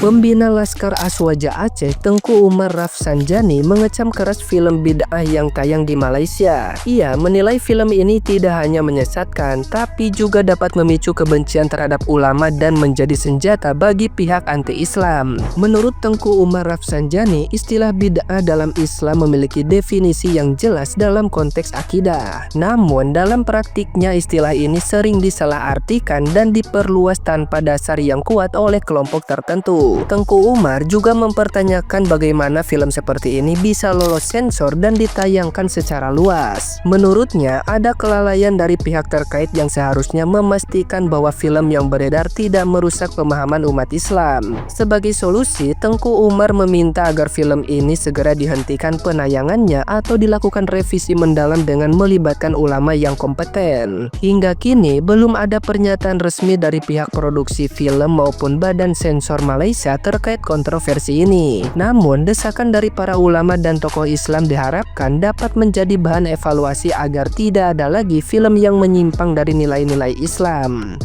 Pembina Laskar Aswaja Aceh, Tengku Umar Rafsanjani mengecam keras film bid'ah yang tayang di Malaysia. Ia menilai film ini tidak hanya menyesatkan, tapi juga dapat memicu kebencian terhadap ulama dan menjadi senjata bagi pihak anti-Islam. Menurut Tengku Umar Rafsanjani, istilah bid'ah dalam Islam memiliki definisi yang jelas dalam konteks akidah. Namun, dalam praktiknya istilah ini sering disalahartikan dan diperluas tanpa dasar yang kuat oleh kelompok tertentu. Tengku Umar juga mempertanyakan bagaimana film seperti ini bisa lolos sensor dan ditayangkan secara luas. Menurutnya, ada kelalaian dari pihak terkait yang seharusnya memastikan bahwa film yang beredar tidak merusak pemahaman umat Islam. Sebagai solusi, Tengku Umar meminta agar film ini segera dihentikan penayangannya atau dilakukan revisi mendalam dengan melibatkan ulama yang kompeten. Hingga kini, belum ada pernyataan resmi dari pihak produksi film maupun badan sensor Malaysia terkait kontroversi ini. Namun, desakan dari para ulama dan tokoh Islam diharapkan dapat menjadi bahan evaluasi agar tidak ada lagi film yang menyimpang dari nilai-nilai Islam.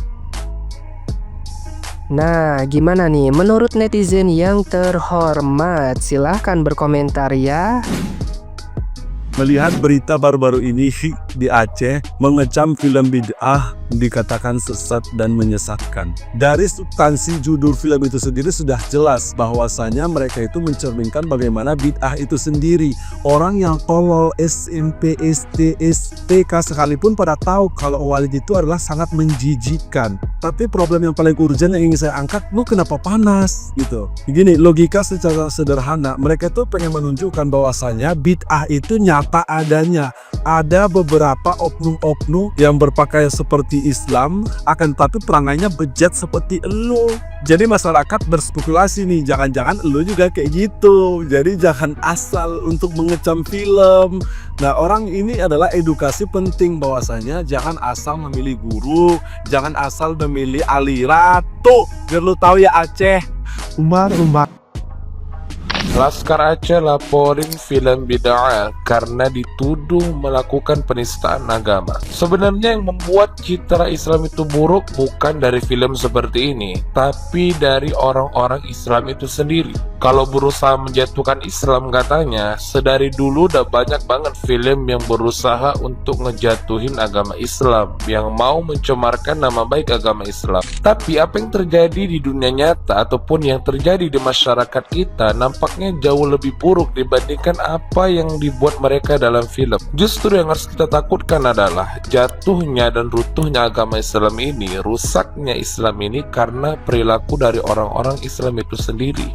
Nah, gimana nih menurut netizen yang terhormat? Silahkan berkomentar ya. Melihat berita baru-baru ini di Aceh mengecam film bid'ah dikatakan sesat dan menyesatkan. Dari substansi judul film itu sendiri sudah jelas bahwasanya mereka itu mencerminkan bagaimana bid'ah itu sendiri. Orang yang tolol SMP, SD, STK sekalipun pada tahu kalau Walid itu adalah sangat menjijikkan. Tapi problem yang paling urgent yang ingin saya angkat, lu kenapa panas gitu. Begini, logika secara sederhana, mereka itu pengen menunjukkan bahwasanya bid'ah itu nyata adanya. Ada beberapa oknum-oknum yang berpakaian seperti Islam, akan tetapi perangainya bejat seperti elu. Jadi masyarakat berspekulasi nih, jangan-jangan elu juga kayak gitu. Jadi jangan asal untuk mengecam film. Nah, orang ini adalah edukasi penting bahwasanya jangan asal memilih guru, jangan asal memilih aliran. Tuh, biar lu tahu ya Aceh. Umar. Laskar Aceh laporin film bid'ah karena dituduh melakukan penistaan agama. Sebenarnya yang membuat citra Islam itu buruk bukan dari film seperti ini, tapi dari orang-orang Islam itu sendiri. Kalau berusaha menjatuhkan Islam katanya, sedari dulu udah banyak banget film yang berusaha untuk ngejatuhin agama Islam, yang mau mencemarkan nama baik agama Islam. Tapi apa yang terjadi di dunia nyata ataupun yang terjadi di masyarakat kita nampaknya jauh lebih buruk dibandingkan apa yang dibuat mereka dalam film. Justru yang harus kita takutkan adalah jatuhnya dan runtuhnya agama Islam ini, rusaknya Islam ini karena perilaku dari orang-orang Islam itu sendiri.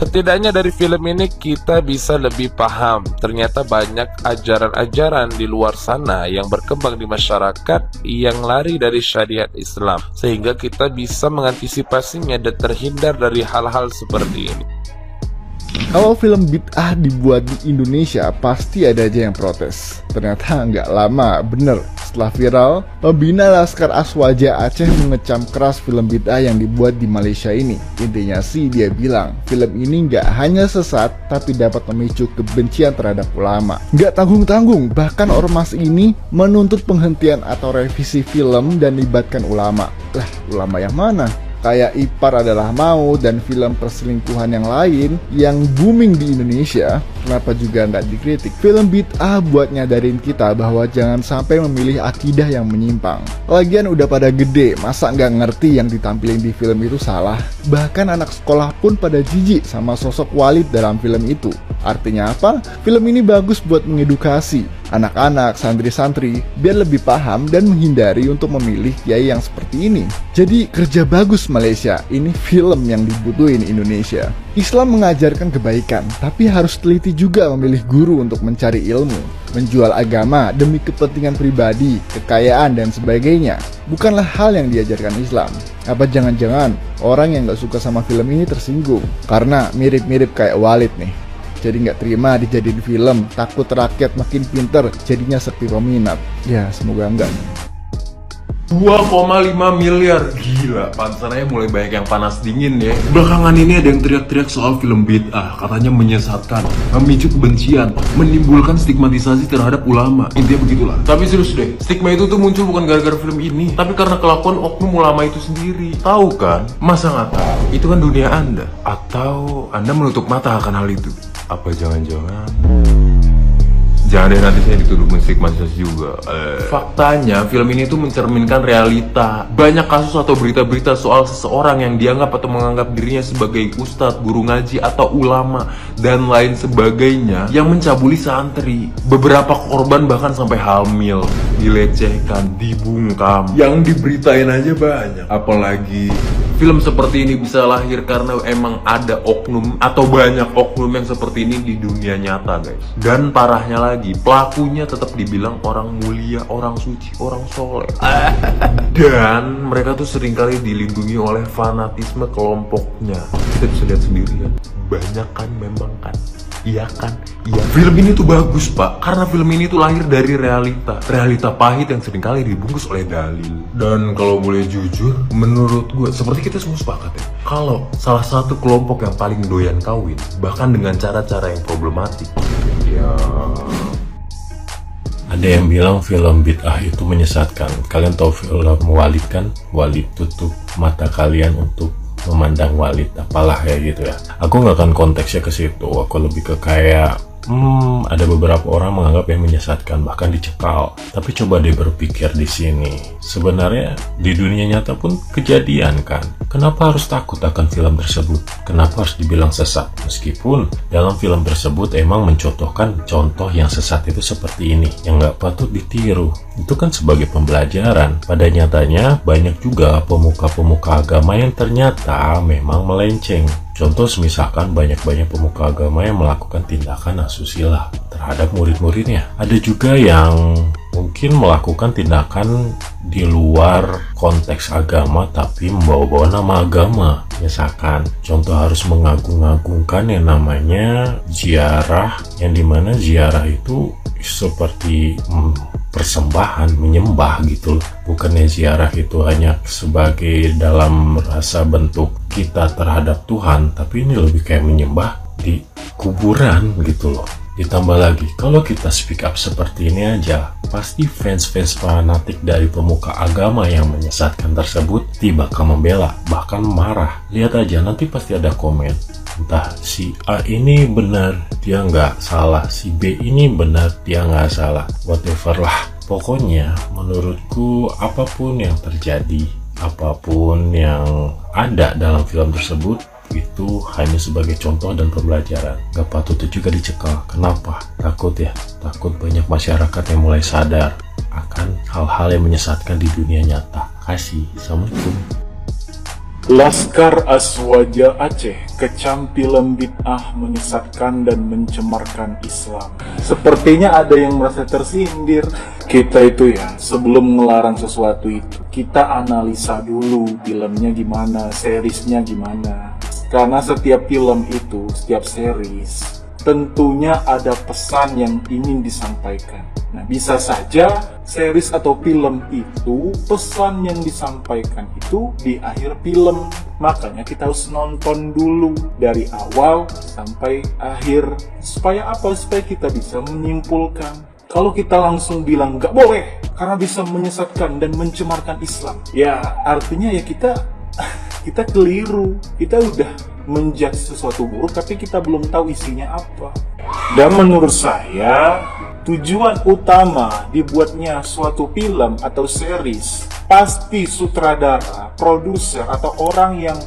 Setidaknya dari film ini kita bisa lebih paham ternyata banyak ajaran-ajaran di luar sana yang berkembang di masyarakat yang lari dari syariat Islam, sehingga kita bisa mengantisipasinya dan terhindar dari hal-hal seperti ini. Kalau film bid'ah dibuat di Indonesia, pasti ada aja yang protes. Ternyata nggak lama, bener. Setelah viral, pembina Laskar Aswaja Aceh mengecam keras film bid'ah yang dibuat di Malaysia ini. Intinya sih dia bilang, film ini nggak hanya sesat, tapi dapat memicu kebencian terhadap ulama. Nggak tanggung-tanggung, bahkan ormas ini menuntut penghentian atau revisi film dan libatkan ulama. Lah, ulama yang mana? Kayak Ipar Adalah Mau dan film perselingkuhan yang lain yang booming di Indonesia, kenapa juga nggak dikritik? Film bid'ah buat nyadarin kita bahwa jangan sampai memilih akidah yang menyimpang. Lagian udah pada gede, masa nggak ngerti yang ditampilin di film itu salah? Bahkan anak sekolah pun pada jijik sama sosok Walid dalam film itu. Artinya apa? Film ini bagus buat mengedukasi anak-anak, santri-santri biar lebih paham dan menghindari untuk memilih kiai yang seperti ini. Jadi kerja bagus Malaysia, ini film yang dibutuhin Indonesia. Islam mengajarkan kebaikan, tapi harus teliti juga memilih guru untuk mencari ilmu. Menjual agama demi kepentingan pribadi, kekayaan dan sebagainya bukanlah hal yang diajarkan Islam. Apa jangan-jangan orang yang gak suka sama film ini tersinggung karena mirip-mirip kayak Walid nih? Jadi nggak terima dijadiin film, takut rakyat makin pinter jadinya sepi peminat. Ya semoga enggak. 2,5 miliar. Gila, pantesannya mulai banyak yang panas dingin ya. Belakangan ini ada yang teriak-teriak soal film bid'ah, katanya menyesatkan, memicu kebencian, menimbulkan stigmatisasi terhadap ulama. Intinya begitulah. Tapi serius deh, stigma itu tuh muncul bukan gara-gara film ini, tapi karena kelakuan oknum ulama itu sendiri. Tahu kan? Masa nggak tahu? Itu kan dunia Anda. Atau Anda menutup mata akan hal itu? Apa jangan-jangan jangan deh nanti saya dituduh menstigmatisasi juga. Faktanya film ini tuh mencerminkan realita. Banyak kasus atau berita-berita soal seseorang yang dianggap atau menganggap dirinya sebagai ustadz, guru ngaji, atau ulama dan lain sebagainya yang mencabuli santri. Beberapa korban bahkan sampai hamil, dilecehkan, dibungkam. Yang diberitain aja banyak. Apalagi film seperti ini bisa lahir karena emang ada oknum atau banyak oknum yang seperti ini di dunia nyata, guys. Dan parahnya lagi, pelakunya tetap dibilang orang mulia, orang suci, orang soleh. Dan mereka tuh seringkali dilindungi oleh fanatisme kelompoknya. Kita bisa lihat sendiri kan, banyak kan memang kan. Iya kan? Iya. Film ini tuh bagus, Pak, karena film ini tuh lahir dari realita. Realita pahit yang seringkali dibungkus oleh dalil. Dan kalau boleh jujur, menurut gue, seperti kita semua sepakat ya, kalau salah satu kelompok yang paling doyan kawin, bahkan dengan cara-cara yang problematik, ya ada yang bilang film bid'ah itu menyesatkan. Kalian tahu film Walid kan? Walid tutup mata kalian untuk memandang Walid, apalah ya gitu ya. Aku nggak akan konteksnya ke situ. Aku lebih ke kayak ada beberapa orang menganggap yang menyesatkan, bahkan dicekal. Tapi coba deh berpikir di sini. Sebenarnya di dunia nyata pun kejadian kan. Kenapa harus takut akan film tersebut? Kenapa harus dibilang sesat? Meskipun dalam film tersebut emang mencontohkan contoh yang sesat itu seperti ini, yang nggak patut ditiru. Itu kan sebagai pembelajaran. Pada nyatanya banyak juga pemuka-pemuka agama yang ternyata memang melenceng. Contoh misalkan banyak-banyak pemuka agama yang melakukan tindakan asusila terhadap murid-muridnya. Ada juga yang mungkin melakukan tindakan di luar konteks agama tapi membawa-bawa nama agama. Misalkan contoh harus mengagung-agungkan yang namanya ziarah, yang dimana ziarah itu seperti persembahan, menyembah gitu loh. Bukannya ziarah itu hanya sebagai dalam rasa bentuk kita terhadap Tuhan, tapi ini lebih kayak menyembah di kuburan gitu loh. Ditambah lagi, kalau kita speak up seperti ini aja, pasti fans-fans fanatik dari pemuka agama yang menyesatkan tersebut tiba bakal membela, bahkan marah. Lihat aja, nanti pasti ada komen, entah si A ini benar, dia nggak salah, si B ini benar, dia nggak salah, whatever lah. Pokoknya menurutku apapun yang terjadi, apapun yang ada dalam film tersebut, itu hanya sebagai contoh dan pembelajaran. Gak patut itu juga dicekal. Kenapa? Takut ya? Takut banyak masyarakat yang mulai sadar akan hal-hal yang menyesatkan di dunia nyata. Kasih. Assalamualaikum. Laskar Aswaja Aceh kecam film bid'ah menyesatkan dan mencemarkan Islam. Sepertinya ada yang merasa tersindir. Kita itu ya, sebelum ngelarang sesuatu itu, kita analisa dulu filmnya gimana, seriesnya gimana. Karena setiap film itu, setiap series, tentunya ada pesan yang ingin disampaikan. Nah, bisa saja series atau film itu, pesan yang disampaikan itu di akhir film. Makanya kita harus nonton dulu dari awal sampai akhir. Supaya apa? Supaya kita bisa menyimpulkan. Kalau kita langsung bilang nggak boleh karena bisa menyesatkan dan mencemarkan Islam, ya artinya ya kita keliru. Kita udah menjudge sesuatu buruk tapi kita belum tahu isinya apa. Dan menurut saya tujuan utama dibuatnya suatu film atau series pasti sutradara, produser atau orang yang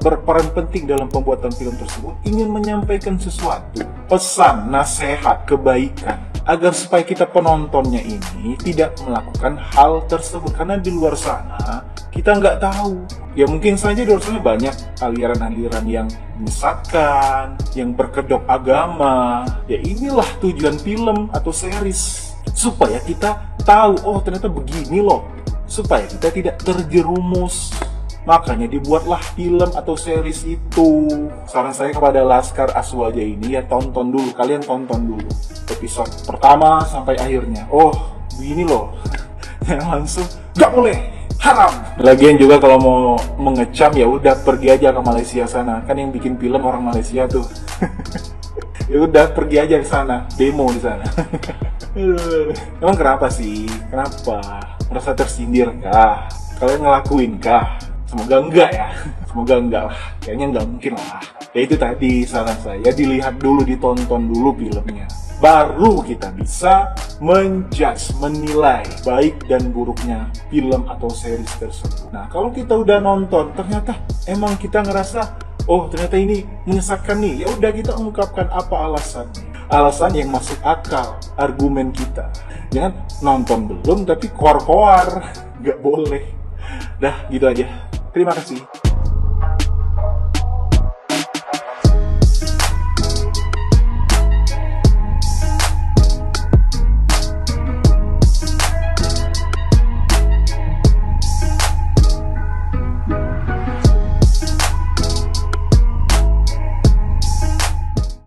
berperan penting dalam pembuatan film tersebut ingin menyampaikan sesuatu, pesan, nasihat, kebaikan, agar supaya kita penontonnya ini tidak melakukan hal tersebut. Karena di luar sana kita nggak tahu, ya mungkin saja di luar sana banyak aliran-aliran yang menyesatkan, yang berkedok agama. Ya inilah tujuan film atau series, supaya kita tahu, oh ternyata begini loh, supaya kita tidak terjerumus. Makanya dibuatlah film atau series itu. Saran saya kepada Laskar Aswaja ini, ya tonton dulu, kalian tonton dulu episode pertama sampai akhirnya. Oh begini loh. Langsung gak boleh haram. Lagian juga kalau mau mengecam ya udah pergi aja ke Malaysia sana. Kan yang bikin film orang Malaysia tuh. Ya udah pergi aja ke sana, demo di sana. Emang kenapa sih? Kenapa? Merasa tersindir kah? Kalian ngelakuin kah? Semoga enggak ya. Semoga enggak lah. Kayaknya enggak mungkin lah. Ya itu tadi saran saya, dilihat dulu, ditonton dulu filmnya. Baru kita bisa menjudge, menilai baik dan buruknya film atau series tersebut. Nah, kalau kita udah nonton, ternyata emang kita ngerasa, oh ternyata ini menyesatkan nih. Ya udah kita ungkapkan apa alasannya. Alasan yang masuk akal, argumen kita. Jangan nonton belum tapi koar-koar. Nggak boleh. Dah, gitu aja. Terima kasih.